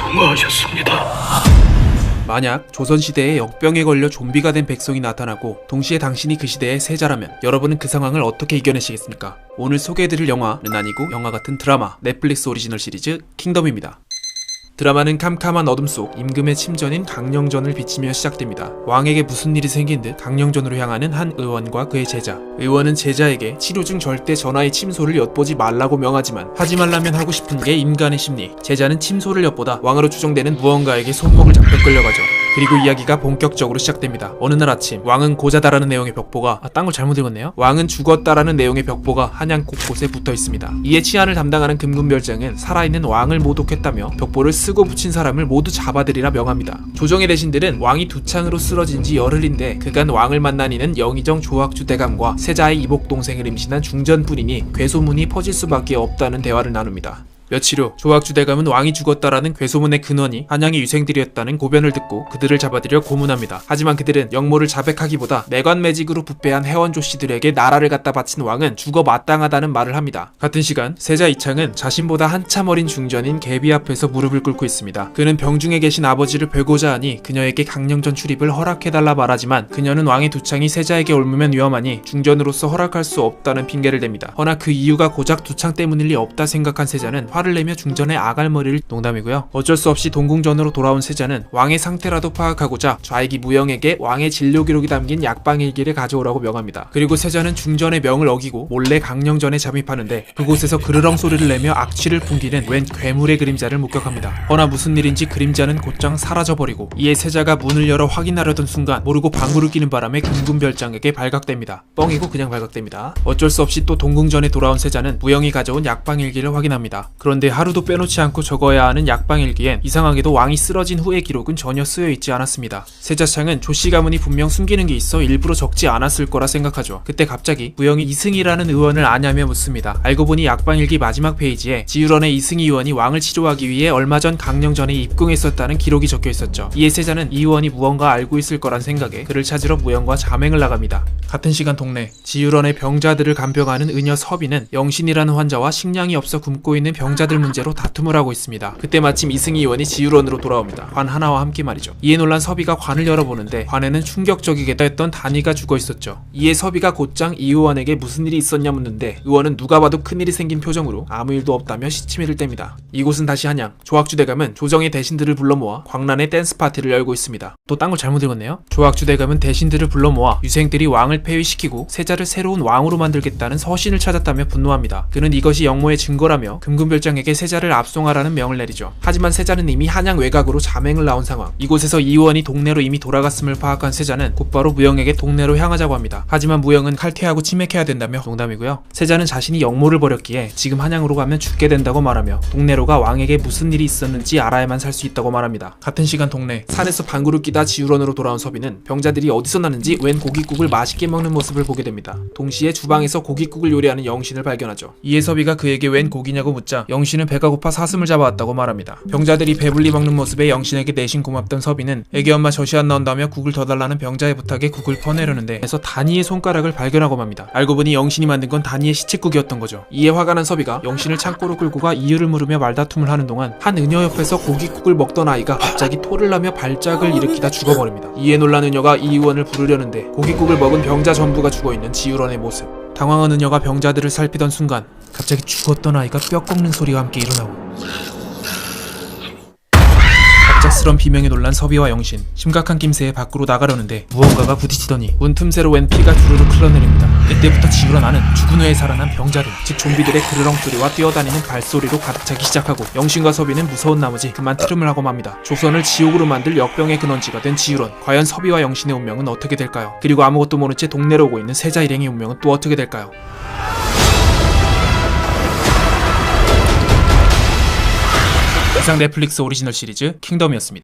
수고하셨습니다. 만약 조선시대에 역병에 걸려 좀비가 된 백성이 나타나고 동시에 당신이 그 시대의 세자라면 여러분은 그 상황을 어떻게 이겨내시겠습니까? 오늘 소개해드릴 영화는 아니고 영화 같은 드라마 넷플릭스 오리지널 시리즈 킹덤입니다. 드라마는 캄캄한 어둠 속 임금의 침전인 강령전을 비치며 시작됩니다. 왕에게 무슨 일이 생긴 듯 강령전으로 향하는 한 의원과 그의 제자. 의원은 제자에게 치료 중 절대 전하의 침소를 엿보지 말라고 명하지만 하지 말라면 하고 싶은 게 인간의 심리. 제자는 침소를 엿보다 왕으로 추정되는 무언가에게 손목을 잡혀 끌려가죠. 그리고 이야기가 본격적으로 시작됩니다. 어느 날 아침 왕은 고자다라는 내용의 벽보가 딴 걸 잘못 읽었네요. 왕은 죽었다라는 내용의 벽보가 한양 곳곳에 붙어 있습니다. 이에 치안을 담당하는 금군별장은 살아있는 왕을 모독했다며 벽보를 쓰고 붙인 사람을 모두 잡아들이라 명합니다. 조정의 대신들은 왕이 두 창으로 쓰러진 지 열흘인데 그간 왕을 만난 이는 영의정 조학주 대감과 세자의 이복 동생을 임신한 중전뿐이니 괴소문이 퍼질 수밖에 없다는 대화를 나눕니다. 며칠 후 조학주 대감은 왕이 죽었다라는 괴소문의 근원이 한양의 유생들이었다는 고변을 듣고 그들을 잡아들여 고문합니다. 하지만 그들은 영모를 자백하기보다 매관매직으로 부패한 해원조 씨들에게 나라를 갖다 바친 왕은 죽어 마땅하다는 말을 합니다. 같은 시간 세자 이창은 자신보다 한참 어린 중전인 계비 앞에서 무릎을 꿇고 있습니다. 그는 병중에 계신 아버지를 뵈고자 하니 그녀에게 강령전 출입을 허락해달라 말하지만 그녀는 왕의 두 창이 세자에게 옮으면 위험하니 중전으로서 허락할 수 없다는 핑계를 댑니다. 허나 그 이유가 고작 두 창 때문일 리 없다 생각한 세자는 화를 내며 중전의 아갈머리를 농담이고요. 어쩔 수 없이 동궁전으로 돌아온 세자는 왕의 상태라도 파악하고자 좌익이 무영에게 왕의 진료 기록이 담긴 약방일기를 가져오라고 명합니다. 그리고 세자는 중전의 명을 어기고 몰래 강령전에 잠입하는데 그곳에서 그르렁 소리를 내며 악취를 풍기는 웬 괴물의 그림자를 목격합니다. 허나 무슨 일인지 그림자는 곧장 사라져버리고 이에 세자가 문을 열어 확인하려던 순간 모르고 방구를 끼는 바람에 금군별장에게 발각됩니다. 뻥이고 그냥 발각됩니다. 어쩔 수 없이 또 동궁전에 돌아온 세자는 무영이 가져온 약방일기를 확인합니다. 그런데 하루도 빼놓지 않고 적어야 하는 약방일기엔 이상하게도 왕이 쓰러진 후의 기록은 전혀 쓰여있지 않았습니다. 세자창은 조씨 가문이 분명 숨기는 게 있어 일부러 적지 않았을 거라 생각하죠. 그때 갑자기 무영이 이승이라는 의원을 아냐며 묻습니다. 알고 보니 약방일기 마지막 페이지에 지유런의 이승이 의원이 왕을 치료하기 위해 얼마 전 강령전에 입궁했었다는 기록이 적혀 있었죠. 이에 세자는 이 의원이 무언가 알고 있을 거란 생각에 그를 찾으러 무영과 잠행을 나갑니다. 같은 시간 동네 지유런의 병자들을 간병하는 의녀 서비는 영신이라는 환자와 식량이 없어 굶고 있는 병자들 문제로 다툼을 하고 있습니다. 그때 마침 이승희 의원이 지유런으로 돌아옵니다. 관 하나와 함께 말이죠. 이에 놀란 서비가 관을 열어보는데 관에는 충격적이게도 했던 단이가 죽어 있었죠. 이에 서비가 곧장 이 의원에게 무슨 일이 있었냐 묻는데 의원은 누가 봐도 큰일이 생긴 표정으로 아무 일도 없다며 시치미를 뗍니다. 이곳은 다시 한양. 조학주 대감은 조정의 대신들을 불러 모아 광란의 댄스 파티를 열고 있습니다. 또 딴 걸 잘못 읽었네요. 조학주 대감은 대신들을 불러 모아 유생들이 왕을 폐위시키고 세자를 새로운 왕으로 만들겠다는 서신을 찾았다며 분노합니다. 그는 이것이 영모의 증거라며 금군별장에게 세자를 압송하라는 명을 내리죠. 하지만 세자는 이미 한양 외곽으로 잠행을 나온 상황. 이곳에서 이 의원이 동네로 이미 돌아갔음을 파악한 세자는 곧바로 무영에게 동네로 향하자고 합니다. 하지만 무영은 칼퇴하고 치맥해야 된다며 농담이고요. 세자는 자신이 영모를 버렸기에 지금 한양으로 가면 죽게 된다고 말하며 동네로가 왕에게 무슨 일이 있었는지 알아야만 살 수 있다고 말합니다. 같은 시간 동네 산에서 방구를 끼다 지유런으로 돌아온 서비는 병자들이 어디서 났는지 웬 고깃국을 맛있게 먹는 모습을 보게 됩니다. 동시에 주방에서 고깃국을 요리하는 영신을 발견하죠. 이에 서비가 그에게 웬 고기냐고 묻자 영신은 배가 고파 사슴을 잡아왔다고 말합니다. 병자들이 배불리 먹는 모습에 영신에게 내심 고맙던 서비는 애기 엄마 젖이 안 나온다며 국을 더 달라는 병자의 부탁에 국을 퍼내려는데 그래서 다니의 손가락을 발견하고 맙니다. 알고 보니 영신이 만든 건 다니의 시체국이었던 거죠. 이에 화가 난 서비가 영신을 창고로 끌고 가 이유를 물으며 말다툼을 하는 동안 한 의녀 옆에서 고깃국을 먹던 아이가 갑자기 토를 나며 발작을 일으키다 죽어버립니다. 이에 놀란 의녀가 이 의원을 부르려는데 고깃국을 먹은 병자 전부가 죽어있는 지유런의 모습. 당황한 의녀가 병자들을 살피던 순간 갑자기 죽었던 아이가 뼈 꺾는 소리와 함께 일어나고 갑작스런 비명에 놀란 서비와 영신 심각한 낌새에 밖으로 나가려는데 무언가가 부딪히더니 문 틈새로 웬 피가 주르륵 흘러내립니다. 이때부터 지우러 나는 죽은 후에 살아난 병자들 즉 좀비들의 그르렁 소리와 뛰어다니는 발소리로 가득 차기 시작하고 영신과 서비는 무서운 나머지 그만 트름을 하고 맙니다. 조선을 지옥으로 만들 역병의 근원지가 된 지유런. 과연 서비와 영신의 운명은 어떻게 될까요? 그리고 아무것도 모른 채 동네로 오고 있는 세자 일행의 운명은 또 어떻게 될까요? 이상 넷플릭스 오리지널 시리즈 킹덤이었습니다.